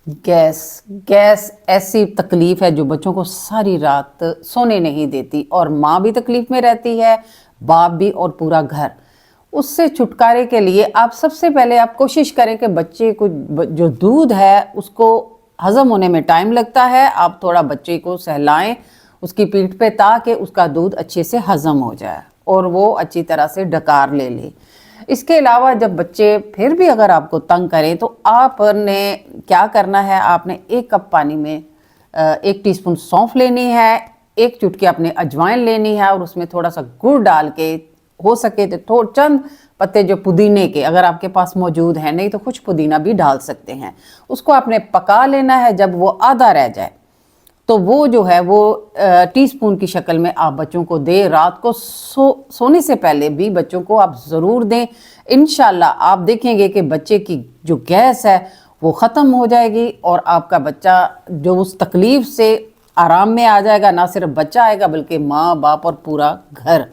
Gas gas ऐसी तकलीफ है जो बच्चों को सारी रात सोने नहीं देती, और माँ भी तकलीफ में रहती है, बाप भी, और पूरा घर। उससे छुटकारे के लिए आप सबसे पहले आप कोशिश करें कि बच्चे को जो दूध है उसको हजम होने में टाइम लगता है, आप थोड़ा बच्चे को सहलाएं उसकी पीठ पे, ताकि उसका दूध अच्छे से हजम हो जाए और वो अच्छी तरह से डकार ले ले। इसके अलावा जब बच्चे फिर भी अगर आपको तंग करें तो आपने क्या करना है, आपने 1 कप पानी में 1 टीस्पून सौंफ लेनी है, 1 चुटकी अपने अजवाइन लेनी है, और उसमें थोड़ा सा गुड़ डाल के, हो सके तो चंद पत्ते जो पुदीने के अगर आपके पास मौजूद हैं, नहीं तो कुछ पुदीना भी डाल सकते हैं, उसको आपने पका लेना है। जब वो आधा रह जाए तो वो जो है वो टीस्पून की शक्ल में आप बच्चों को दें। रात को सोने से पहले भी बच्चों को आप ज़रूर दें। इंशाल्लाह आप देखेंगे कि बच्चे की जो गैस है वो ख़त्म हो जाएगी और आपका बच्चा जो उस तकलीफ़ से आराम में आ जाएगा। ना सिर्फ बच्चा आएगा बल्कि माँ बाप और पूरा घर।